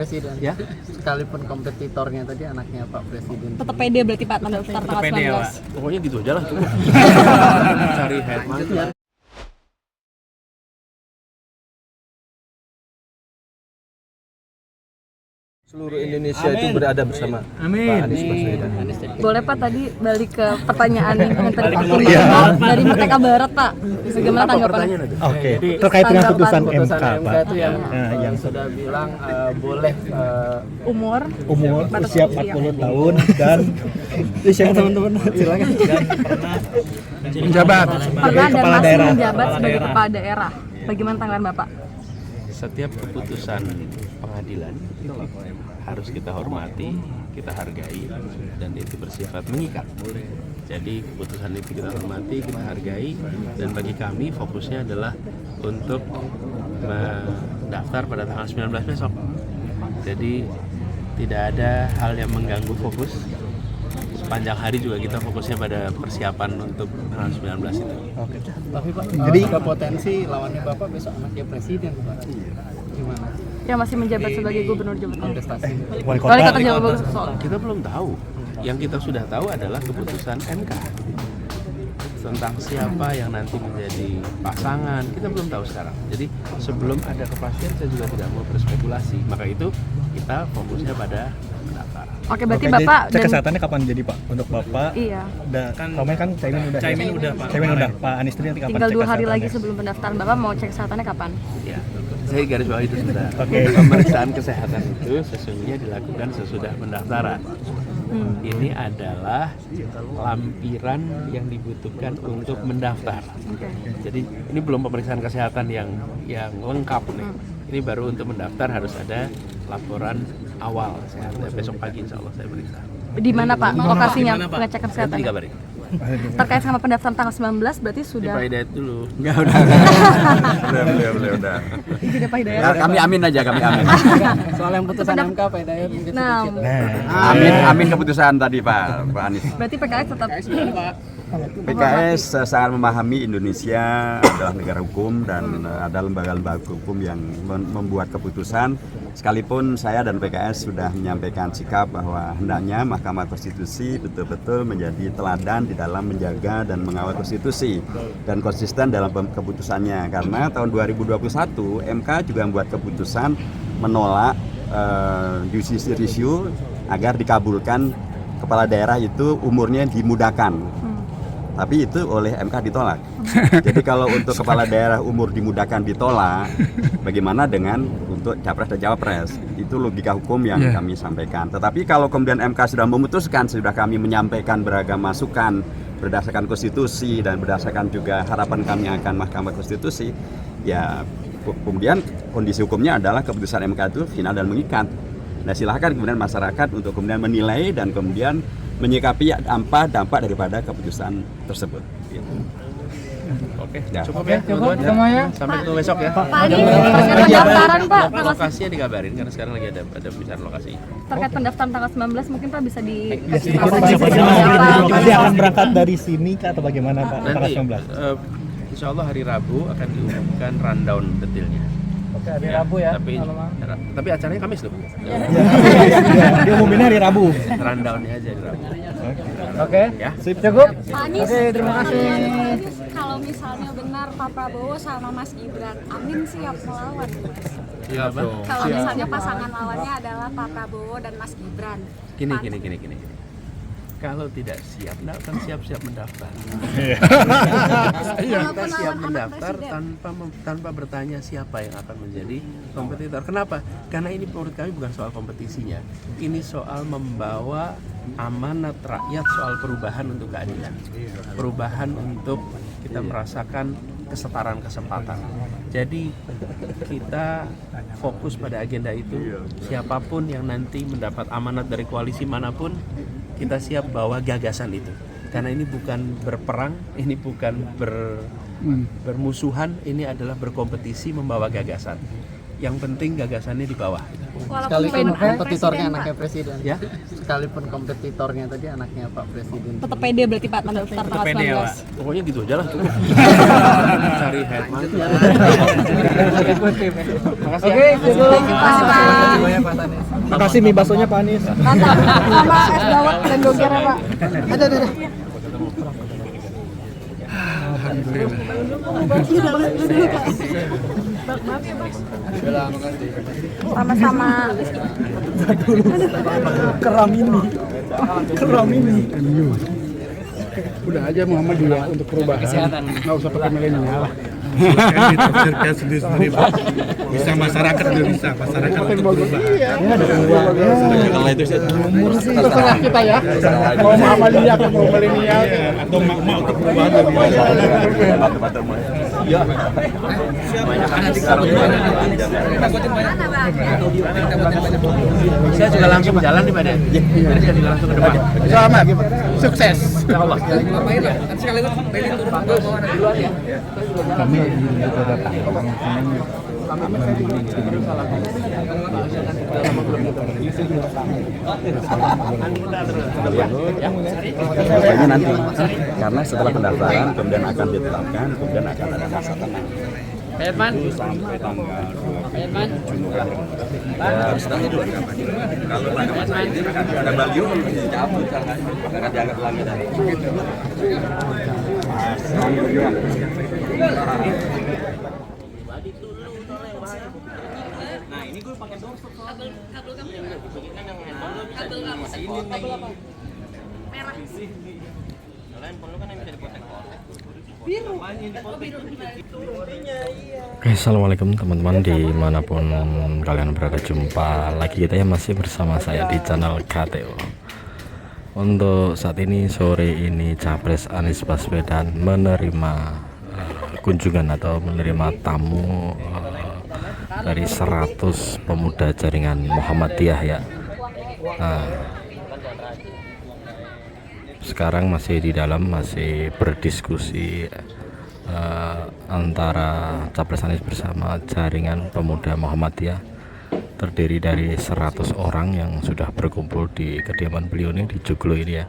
Presiden ya, sekalipun kompetitornya tadi anaknya Pak Presiden. Tetap pede berarti Pak tanggal Tetap pede ya, Pak. 19. Pokoknya gitu aja lah. Cari head Seluruh Indonesia itu berada bersama Pak Anies Baswedan. Boleh Pak tadi balik ke pertanyaan yang tadi Pak dari Merdeka Barat Pak. Bagaimana tanggapannya? Oke, terkait dengan putusan MK, Pak. Itu yang sudah bilang boleh Umur usia 40 tahun dan siapa teman-teman silakan dan menjabat pernah dan kepala masih daerah. menjabat sebagai kepala daerah. Bagaimana tanggapan Bapak? Setiap keputusan pengadilan harus kita hormati, kita hargai, dan itu bersifat mengikat. Jadi keputusan itu kita hormati, kita hargai, dan bagi kami fokusnya adalah untuk mendaftar pada tanggal 19 besok. Jadi tidak ada hal yang mengganggu fokus. Sepanjang hari juga kita fokusnya pada persiapan untuk tanggal 19 itu. Oke. Tapi Pak, jadi ada potensi lawannya Bapak besok anaknya Presiden Pak. Gimana? Yang masih menjabat sebagai Gubernur Jawa Tengah. Kontestasi. Wali Wali kota Kota Jawa Barat soal. Kita belum tahu. Yang kita sudah tahu adalah keputusan MK tentang siapa yang nanti menjadi pasangan. Kita belum tahu sekarang. Jadi sebelum ada kepastian saya juga tidak mau berspekulasi. Maka itu kita fokusnya pada pendaftaran. Oke, berarti Oke, Bapak cek kesehatannya kapan jadi Pak untuk Bapak? Iya. Kemarin kan Caimin udah Pak. Caimin udah. Pak Anies itu nanti kapan Tinggal cek 2 hari lagi kesehatannya? sebelum pendaftaran. Bapak mau cek kesehatannya kapan? Ya, saya garis bawah itu sudah. Oke. Pemeriksaan kesehatan itu sesungguhnya dilakukan sesudah pendaftaran. Ini adalah lampiran yang dibutuhkan untuk mendaftar. Jadi ini belum pemeriksaan kesehatan yang lengkap nih. Ini baru untuk mendaftar harus ada laporan awal kesehatan. Besok pagi insya Allah saya periksa. Di mana Pak lokasinya pengecekan Nanti kesehatan? dikabarin. Terkait sama pendaftaran tanggal 19 berarti Di sudah. Pak Hidayat dulu. Enggak, udah. Tidak Pak Hidayat. Ya, kami amin aja, kami amin. Soal yang putusan MK Pak Hidayat mungkin Nah, sedikit. Amin keputusan tadi Pak Anies. berarti PKS tetap PKS sangat memahami Indonesia adalah negara hukum dan ada lembaga-lembaga hukum yang membuat keputusan. Sekalipun saya dan PKS sudah menyampaikan sikap bahwa hendaknya Mahkamah Konstitusi betul-betul menjadi teladan di dalam menjaga dan mengawal konstitusi dan konsisten dalam keputusannya. Karena tahun 2021 MK juga membuat keputusan menolak judicial review agar dikabulkan kepala daerah itu umurnya dimudahkan. Tapi itu oleh MK ditolak. Jadi kalau untuk kepala daerah umur dimudahkan ditolak, bagaimana dengan untuk capres dan cawapres? Itu logika hukum yang kami sampaikan. Tetapi kalau kemudian MK sudah memutuskan, sudah kami menyampaikan beragam masukan berdasarkan konstitusi dan berdasarkan juga harapan kami akan Mahkamah Konstitusi, ya kemudian kondisi hukumnya adalah keputusan MK itu final dan mengikat. Nah silahkan kemudian masyarakat untuk kemudian menilai dan kemudian menyikapi dampak daripada keputusan tersebut. Gitu. Oke, Ya. cukup ya teman-teman. Sampai ketemu besok ya. Pak Anies terkait pendaftaran Pak Lokasinya dikabarin karena sekarang lagi ada pembicaraan lokasi. terkait pendaftaran tanggal 19 mungkin Pak bisa dikasih Sedikit informasi Pak, seperti apa? nanti akan berangkat dari sini kah atau bagaimana Pak? Tanggal Nanti 19. insya Allah hari Rabu akan diumumkan rundown detailnya. Oke, hari Rabu ya. Tapi acaranya Kamis loh. Diumuminnya hari Rabu. Rundownnya aja di Rabu. Oke. Ya. Cukup? Pak Anies, Oke, terima kasih. kalau misalnya benar Pak Prabowo sama Mas Gibran, Amin siap melawan. Iya dong. Kalau misalnya pasangan lawannya adalah Pak Prabowo dan Mas Gibran. Gini. Kalau tidak siap, tidak akan siap-siap mendaftar. Kita siap mendaftar tanpa bertanya siapa yang akan menjadi kompetitor. Kenapa? Karena ini menurut kami bukan soal kompetisinya. Ini soal membawa amanat rakyat soal perubahan untuk keadilan. Perubahan untuk kita merasakan kesetaraan kesempatan. Jadi kita fokus pada agenda itu. Siapapun yang nanti mendapat amanat dari koalisi manapun, kita siap bawa gagasan itu. Karena ini bukan berperang, ini bukan bermusuhan, ini adalah berkompetisi membawa gagasan. yang penting gagasannya di bawah. Sekalipun kompetitornya anaknya presiden. Ya. Sekalipun kompetitornya tadi anaknya Pak Presiden. Tetap pede berarti Pak tanggal tanggal 19. Pokoknya gitu aja lah. Cari headline. Oke, Makasih mie baksonya Pak Anies. Mantap. Sama es dawet dan doger ya Pak. ada. Sama-sama. Keram ini. Udah aja Muhammadiyah untuk perubahan. Nggak usah pakai milenial. Silakan ditafsirkan sendiri-sendiri Pak. Bisa masyarakat Indonesia, masyarakat untuk perubahan. Kalau itu sih Terserah kita ya. Mau Muhammadiyah atau mau milenial. Atau mau untuk perubahan lebih Saya juga langsung jalan nih Pak. Jadi saya juga langsung ke depan. Selamat, sukses. Pokoknya nanti, karena setelah pendaftaran kemudian akan ditetapkan, kemudian akan ada masa tenang. Sampai tanggal 20 Juni. Ya, setelah itu kalau tanggal masa ini akan ada baliho dicabut, akan diangkat lagi dari. Oke, assalamualaikum teman-teman dimanapun kalian berada, jumpa lagi kita ya, masih bersama saya di channel KTO. Untuk saat ini sore ini Capres Anies Baswedan menerima kunjungan atau menerima tamu dari 100 pemuda jaringan Muhammadiyah ya. Nah, sekarang masih di dalam, masih berdiskusi antara Capres Anies bersama jaringan pemuda Muhammadiyah, terdiri dari 100 orang yang sudah berkumpul di kediaman beliau ini di Joglo ini ya.